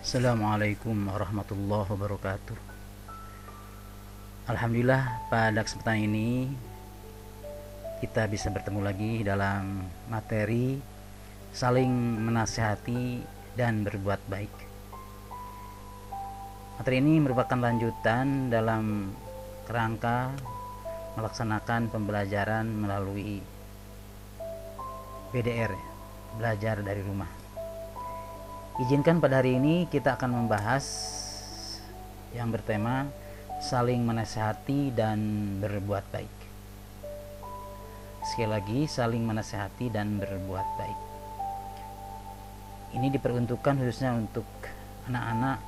Assalamualaikum warahmatullahi wabarakatuh. Alhamdulillah, pada kesempatan ini kita bisa bertemu lagi dalam materi saling menasihati dan berbuat baik. Materi ini merupakan lanjutan dalam kerangka melaksanakan pembelajaran melalui BDR, belajar dari rumah. Izinkan pada hari ini kita akan membahas yang bertema saling menasihati dan berbuat baik. Sekali lagi, saling menasihati dan berbuat baik. Ini diperuntukkan khususnya untuk anak-anak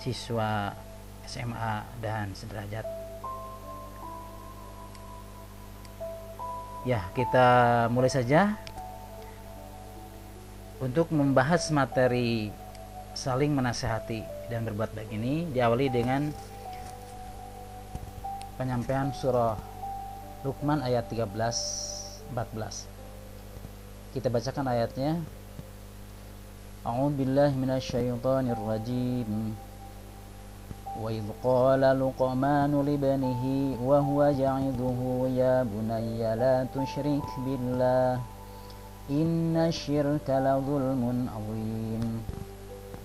siswa SMA dan sederajat. Ya, kita mulai saja. Untuk membahas materi saling menasihati dan berbuat baik ini diawali dengan penyampaian surah Luqman ayat 13-14. Kita bacakan ayatnya. A'udzubillahi minasyaitonirrajim. Wa idh qala Luqmanu libnihi wa huwa ya'idhuhu ya bunayya la tusyrik billah inna syirka la zulmun azim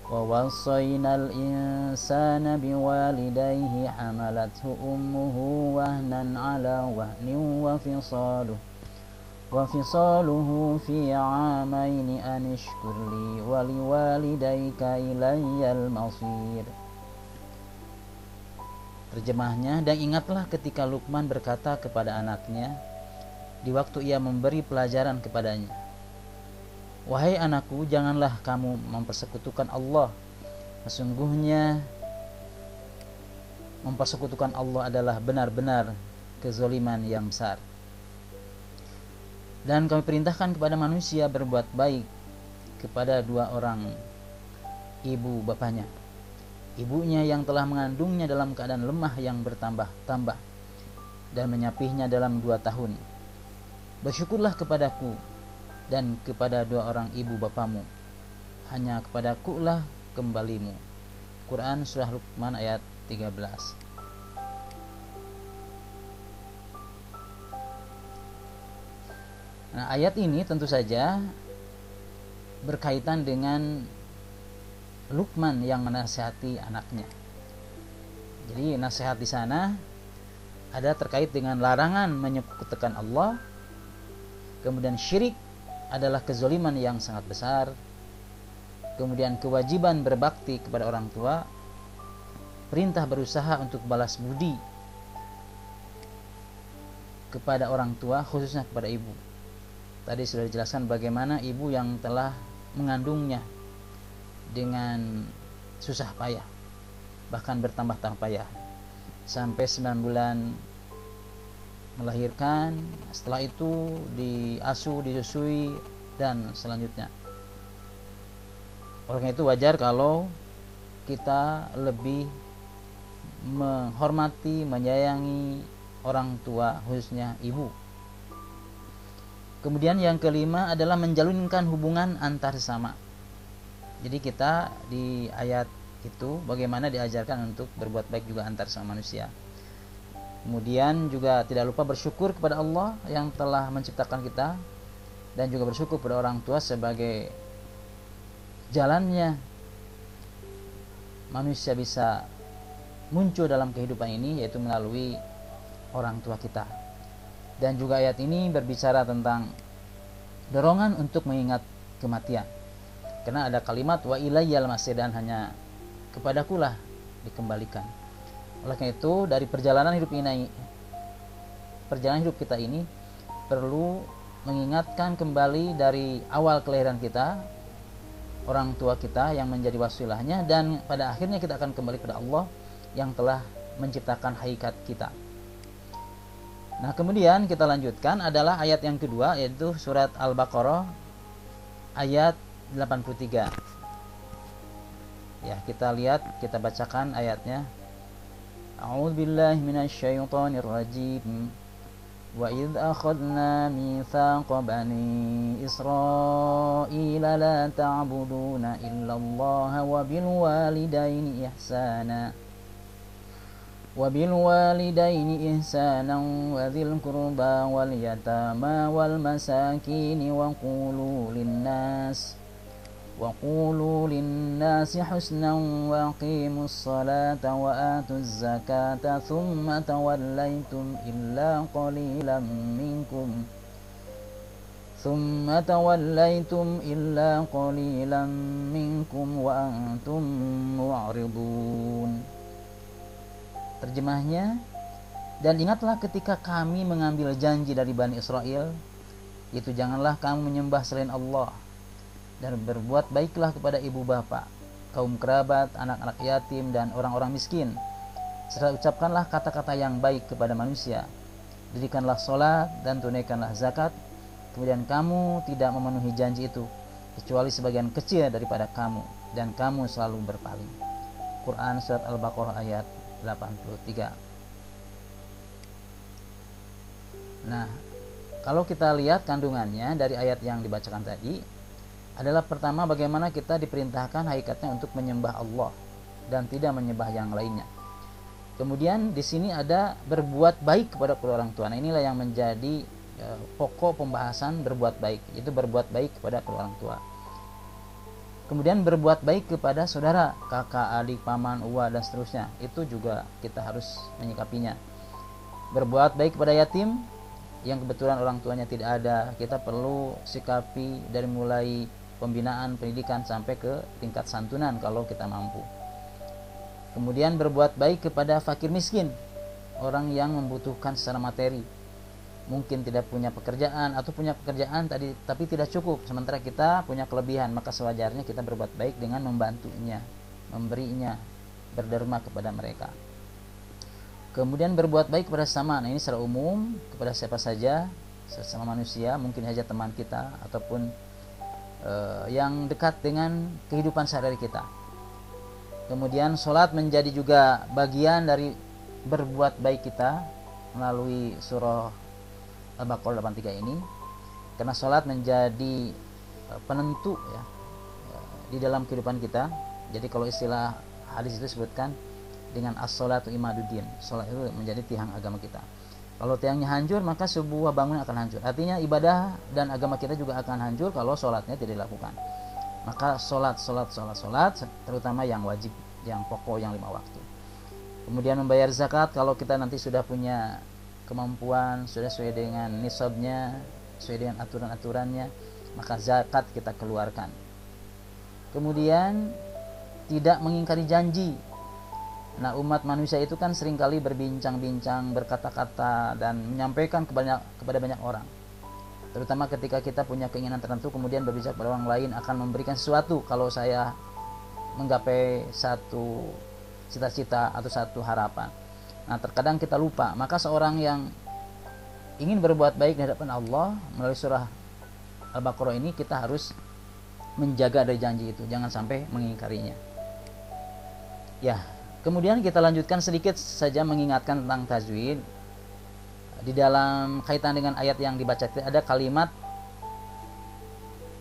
wa wassayna al-insana biwalidayhi hamalathu ummuhu wahnan ala wahnin wa fisaluhu fi 'amaini an ishkur li wa liwalidayka ilayyal masir. Terjemahnya, dan ingatlah ketika Luqman berkata kepada anaknya di waktu ia memberi pelajaran kepadanya, "Wahai anakku, janganlah kamu mempersekutukan Allah. Sesungguhnya mempersekutukan Allah adalah benar-benar kezaliman yang besar. Dan kami perintahkan kepada manusia berbuat baik kepada dua orang ibu bapanya. Ibunya yang telah mengandungnya dalam keadaan lemah yang bertambah-tambah dan menyapihnya dalam 2 tahun. Bersyukurlah kepadaku dan kepada dua orang ibu bapamu. Hanya kepadaku lah kembalimu." Quran Surah Luqman ayat 13. Nah, ayat ini tentu saja berkaitan dengan Luqman yang menasihati anaknya. Jadi nasihat di sana ada terkait dengan larangan menyekutukan Allah, kemudian syirik adalah kezaliman yang sangat besar, kemudian kewajiban berbakti kepada orang tua, perintah berusaha untuk balas budi kepada orang tua, khususnya kepada ibu. Tadi sudah dijelaskan bagaimana ibu yang telah mengandungnya dengan susah payah, bahkan bertambah-tambah payah, sampai 9 bulan melahirkan, setelah itu diasuh, disusui, dan selanjutnya. Oleh itu wajar kalau kita lebih menghormati, menyayangi orang tua, khususnya ibu. Kemudian yang kelima adalah menjalinkan hubungan antar sesama. Jadi kita di ayat itu bagaimana diajarkan untuk berbuat baik juga antar sesama manusia. Kemudian juga tidak lupa bersyukur kepada Allah yang telah menciptakan kita, dan juga bersyukur kepada orang tua sebagai jalannya manusia bisa muncul dalam kehidupan ini, yaitu melalui orang tua kita. Dan juga ayat ini berbicara tentang dorongan untuk mengingat kematian, karena ada kalimat wa ilayyal masir, dan hanya kepadakulah dikembalikan. Oleh karena itu, dari perjalanan hidup kita ini perlu mengingatkan kembali dari awal kelahiran kita, orang tua kita yang menjadi wasilahnya, dan pada akhirnya kita akan kembali pada Allah yang telah menciptakan hakikat kita. Nah, kemudian kita lanjutkan adalah ayat yang kedua, yaitu surat Al-Baqarah ayat 83. Ya, kita lihat, kita bacakan ayatnya. A'udzubillahi minasyaitonirrajim. وإذ أخذنا ميثاق بني إسرائيل لا تعبدون إلا الله وبالوالدين إحسانا وذي القربى واليتامى والمساكين وقولوا للناس حسنا وأقيموا الصلاة وآتوا الزكاة ثم توليتم إلا قليلا منكم وأنتم معرضون. Terjemahnya, dan ingatlah ketika kami mengambil janji dari Bani Israel, yaitu janganlah kamu menyembah selain Allah, dan berbuat baiklah kepada ibu bapa, kaum kerabat, anak-anak yatim, dan orang-orang miskin, serta ucapkanlah kata-kata yang baik kepada manusia, dirikanlah sholat dan tunaikanlah zakat, kemudian kamu tidak memenuhi janji itu kecuali sebagian kecil daripada kamu, dan kamu selalu berpaling. Quran Surat Al-Baqarah ayat 83. Nah, kalau kita lihat kandungannya dari ayat yang dibacakan tadi adalah, pertama, bagaimana kita diperintahkan hakikatnya untuk menyembah Allah dan tidak menyembah yang lainnya. Kemudian di sini ada berbuat baik kepada kedua orang tua. Nah, inilah yang menjadi pokok pembahasan berbuat baik, itu berbuat baik kepada kedua orang tua. Kemudian berbuat baik kepada saudara, kakak, adik, paman, uwa, dan seterusnya. Itu juga kita harus menyikapinya. Berbuat baik kepada yatim yang kebetulan orang tuanya tidak ada, kita perlu sikapi dari mulai pembinaan, pendidikan, sampai ke tingkat santunan kalau kita mampu. Kemudian berbuat baik kepada fakir miskin, orang yang membutuhkan secara materi, mungkin tidak punya pekerjaan atau punya pekerjaan tapi tidak cukup, sementara kita punya kelebihan, maka sewajarnya kita berbuat baik dengan membantunya, memberinya, berderma kepada mereka. Kemudian berbuat baik kepada sesama. Nah, ini secara umum kepada siapa saja, sesama manusia, mungkin saja teman kita ataupun yang dekat dengan kehidupan sehari-hari kita. Kemudian sholat menjadi juga bagian dari berbuat baik kita melalui surah Al-Baqarah 83 ini, karena sholat menjadi penentu ya di dalam kehidupan kita. Jadi kalau istilah hadis itu sebutkan dengan as-sholatu imaduddin, sholat itu menjadi tiang agama kita. Kalau tiangnya hancur, maka sebuah bangunan akan hancur. Artinya ibadah dan agama kita juga akan hancur kalau sholatnya tidak dilakukan. Maka sholat, terutama yang wajib, yang pokok, yang 5 waktu. Kemudian membayar zakat kalau kita nanti sudah punya kemampuan, sudah sesuai dengan nisabnya, sesuai dengan aturan-aturannya, maka zakat kita keluarkan. Kemudian tidak mengingkari janji. Nah, umat manusia itu kan seringkali berbincang-bincang, berkata-kata, dan menyampaikan kepada banyak orang. Terutama ketika kita punya keinginan tertentu, kemudian berbicara kepada orang lain akan memberikan sesuatu kalau saya menggapai satu cita-cita atau satu harapan. Nah, terkadang kita lupa. Maka seorang yang ingin berbuat baik di hadapan Allah melalui surah Al-Baqarah ini, kita harus menjaga dari janji itu, jangan sampai mengingkarinya. Ya, kemudian kita lanjutkan sedikit saja mengingatkan tentang tajwid. Di dalam kaitan dengan ayat yang dibaca itu ada kalimat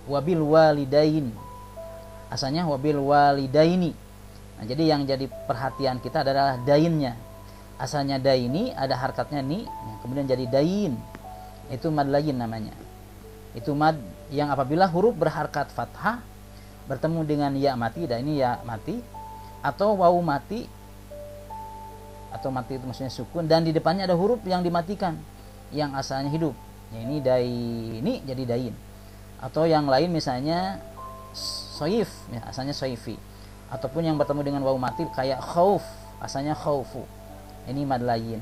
wabil walidain. Asalnya wabil walidaini. Nah, jadi yang jadi perhatian kita adalah dainnya. Asalnya daini, ada harkatnya ni, kemudian jadi dain. Itu mad layin namanya. Itu mad yang apabila huruf berharkat fathah bertemu dengan ya mati, dan ini ya mati, atau wawu mati, atau mati itu maksudnya sukun, dan di depannya ada huruf yang dimatikan yang asalnya hidup. Ya, ini daini jadi dain. Atau yang lain misalnya soif, ya, asalnya soifi. Ataupun yang bertemu dengan wawu mati kayak khauf, asalnya khaufu. Ini mad layin.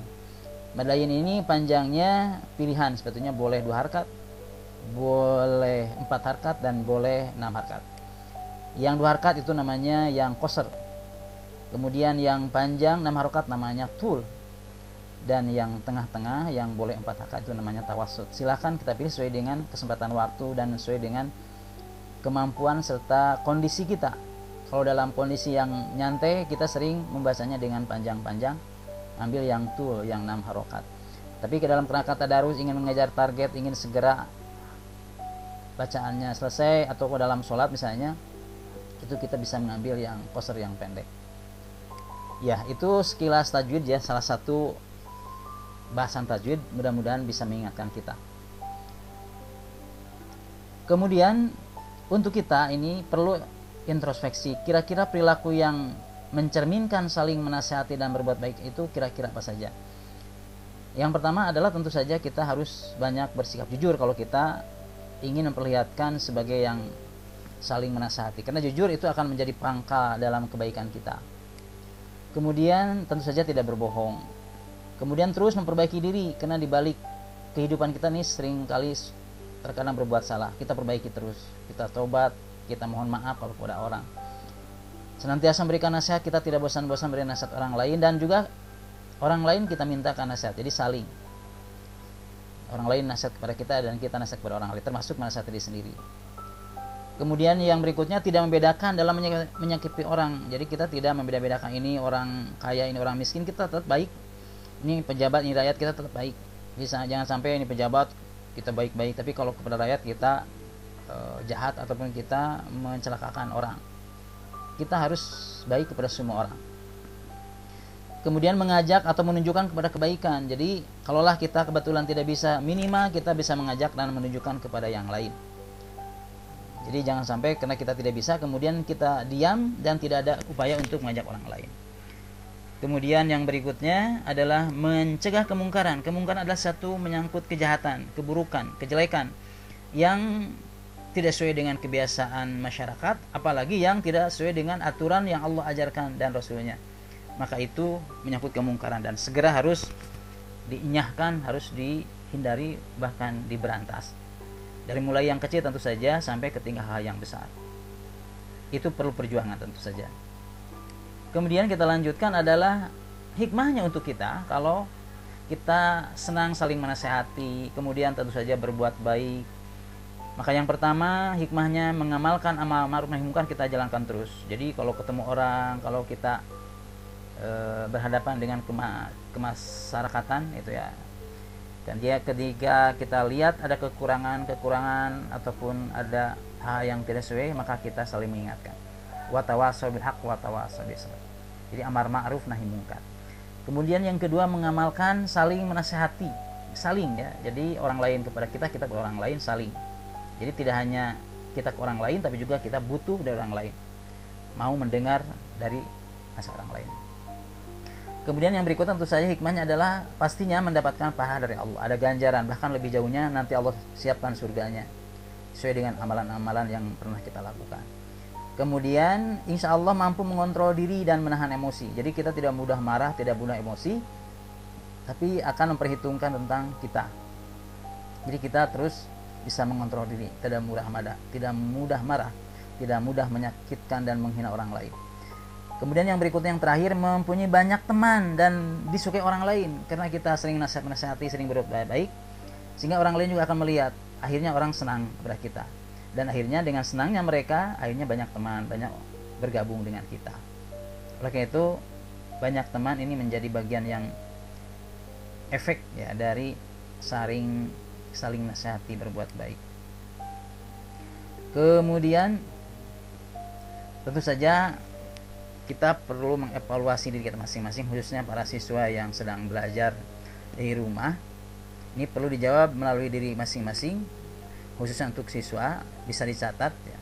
Mad layin ini panjangnya pilihan, sebetulnya boleh 2 harkat, boleh 4 harkat, dan boleh 6 harkat. Yang 2 harkat itu namanya yang qasr. Kemudian yang panjang 6 harkat namanya tul. Dan yang tengah-tengah yang boleh 4 harkat itu namanya tawassut. Silahkan kita pilih sesuai dengan kesempatan waktu dan sesuai dengan kemampuan serta kondisi kita. Kalau dalam kondisi yang nyantai, kita sering membacanya dengan panjang-panjang, ambil yang tul, yang 6 harokat. Tapi ke dalam kerangka tadarus ingin mengejar target, ingin segera bacaannya selesai, atau dalam sholat misalnya, itu kita bisa mengambil yang qasar, yang pendek. Ya, itu sekilas tajwid ya, salah satu bahasan tajwid, mudah-mudahan bisa mengingatkan kita. Kemudian untuk kita ini perlu introspeksi, kira-kira perilaku yang mencerminkan saling menasihati dan berbuat baik itu kira-kira apa saja. Yang pertama adalah tentu saja kita harus banyak bersikap jujur kalau kita ingin memperlihatkan sebagai yang saling menasihati, karena jujur itu akan menjadi pangkal dalam kebaikan kita. Kemudian tentu saja tidak berbohong. Kemudian terus memperbaiki diri, karena di balik kehidupan kita nih sering kali terkadang berbuat salah, kita perbaiki terus, kita tobat, kita mohon maaf kalau kepada orang. Senantiasa memberikan nasihat, kita tidak bosan-bosan beri nasihat orang lain, dan juga orang lain kita mintakan nasihat. Jadi saling, orang lain nasihat kepada kita dan kita nasihat kepada orang lain, termasuk nasihat diri sendiri. Kemudian yang berikutnya tidak membedakan dalam menyakiti orang. Jadi kita tidak membeda-bedakan ini orang kaya, ini orang miskin, kita tetap baik. Ini pejabat, ini rakyat, kita tetap baik. Jangan sampai ini pejabat kita baik-baik, tapi kalau kepada rakyat kita jahat ataupun kita mencelakakan orang. Kita harus baik kepada semua orang. Kemudian mengajak atau menunjukkan kepada kebaikan. Jadi kalaulah kita kebetulan tidak bisa, minimal kita bisa mengajak dan menunjukkan kepada yang lain. Jadi jangan sampai karena kita tidak bisa kemudian kita diam dan tidak ada upaya untuk mengajak orang lain. Kemudian yang berikutnya adalah mencegah kemungkaran. Kemungkaran adalah satu menyangkut kejahatan, keburukan, kejelekan yang tidak sesuai dengan kebiasaan masyarakat, apalagi yang tidak sesuai dengan aturan yang Allah ajarkan dan Rasulnya. Maka itu menyangkut kemungkaran dan segera harus diinyahkan, harus dihindari, bahkan diberantas. Dari mulai yang kecil tentu saja sampai ke tingkah hal yang besar. Itu perlu perjuangan tentu saja. Kemudian kita lanjutkan adalah hikmahnya untuk kita kalau kita senang saling menasehati, kemudian tentu saja berbuat baik. Maka yang pertama hikmahnya mengamalkan amal ma'ruf nahi munkar, kita jalankan terus. Jadi kalau ketemu orang, kalau kita berhadapan dengan kemasyarakatan itu ya, dan dia ketika kita lihat ada kekurangan ataupun ada hal yang tidak sesuai, maka kita saling mengingatkan. Wa tawassaw bil haqq wa tawassaw bis sabr. Jadi amar ma'ruf nahi munkar. Kemudian yang kedua mengamalkan saling menasihati, saling ya. Jadi orang lain kepada kita, kita kepada orang lain, saling. Jadi tidak hanya kita ke orang lain, tapi juga kita butuh dari orang lain, mau mendengar dari nasihat orang lain. Kemudian yang berikutnya tentu saja hikmahnya adalah pastinya mendapatkan pahala dari Allah, ada ganjaran, bahkan lebih jauhnya nanti Allah siapkan surganya sesuai dengan amalan-amalan yang pernah kita lakukan. Kemudian insya Allah mampu mengontrol diri dan menahan emosi. Jadi kita tidak mudah marah, tidak mudah emosi, tapi akan memperhitungkan tentang kita. Jadi kita terus bisa mengontrol diri, tidak mudah marah, tidak mudah menyakitkan dan menghina orang lain. Kemudian yang berikutnya yang terakhir, mempunyai banyak teman dan disukai orang lain, karena kita sering menasihati, sering berbuat baik, sehingga orang lain juga akan melihat. Akhirnya orang senang kepada kita, dan akhirnya dengan senangnya mereka, akhirnya banyak teman, banyak bergabung dengan kita. Oleh karena itu banyak teman ini menjadi bagian yang efek ya dari saling nasihati, berbuat baik. Kemudian tentu saja kita perlu mengevaluasi diri kita masing-masing, khususnya para siswa yang sedang belajar di rumah. Ini perlu dijawab melalui diri masing-masing, khususnya untuk siswa, bisa dicatat ya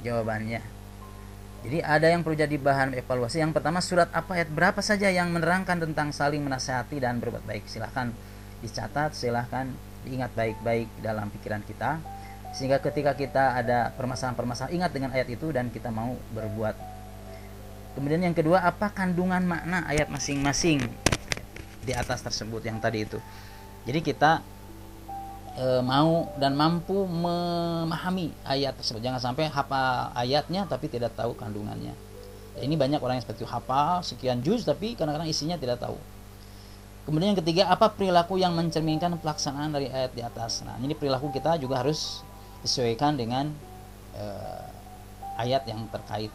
jawabannya. Jadi ada yang perlu jadi bahan evaluasi. Yang pertama, surat apa, ayat berapa saja yang menerangkan tentang saling menasihati dan berbuat baik. Silahkan dicatat, silahkan diingat baik-baik dalam pikiran kita, sehingga ketika kita ada permasalahan-permasalahan, ingat dengan ayat itu dan kita mau berbuat. Kemudian yang kedua, apa kandungan makna ayat masing-masing di atas tersebut yang tadi itu. Jadi kita mau dan mampu memahami ayat tersebut. Jangan sampai hafal ayatnya tapi tidak tahu kandungannya. Ini banyak orang yang seperti itu, hafal sekian juz tapi kadang-kadang isinya tidak tahu. Kemudian yang ketiga, apa perilaku yang mencerminkan pelaksanaan dari ayat di atas. Nah, ini perilaku kita juga harus disesuaikan dengan ayat yang terkait.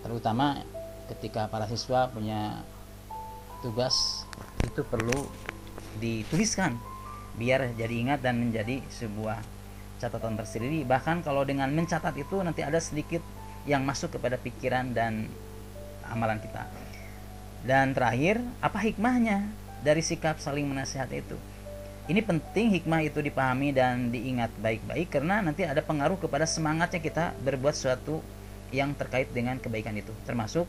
Terutama ketika para siswa punya tugas, itu perlu dituliskan biar jadi ingat dan menjadi sebuah catatan tersendiri. Bahkan kalau dengan mencatat itu nanti ada sedikit yang masuk kepada pikiran dan amalan kita. Dan terakhir, apa hikmahnya dari sikap saling menasihati itu? Ini penting hikmah itu dipahami dan diingat baik-baik, karena nanti ada pengaruh kepada semangatnya kita berbuat sesuatu yang terkait dengan kebaikan itu, termasuk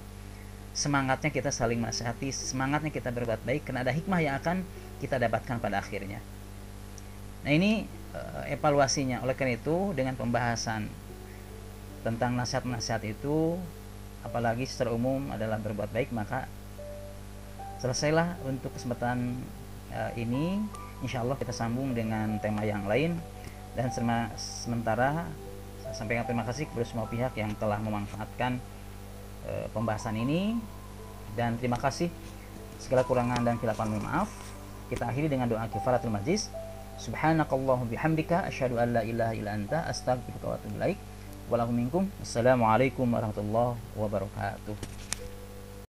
semangatnya kita saling menasihati, semangatnya kita berbuat baik, karena ada hikmah yang akan kita dapatkan pada akhirnya. Nah, ini evaluasinya. Oleh karena itu, dengan pembahasan tentang nasihat-nasihat itu, apalagi secara umum adalah berbuat baik, maka selesailah untuk kesempatan ini. Insya Allah kita sambung dengan tema yang lain. Dan sementara saya sampaikan terima kasih kepada semua pihak yang telah memanfaatkan pembahasan ini, dan terima kasih. Segala kurangan dan khilafan mohon maaf. Kita akhiri dengan doa kifaratul majlis. Subhanakallahumma bihamdika asyhadu an la ilaha illa anta astaghfiruka wa atubu ilaik. Wa lakum minkum. Assalamualaikum warahmatullahi wabarakatuh.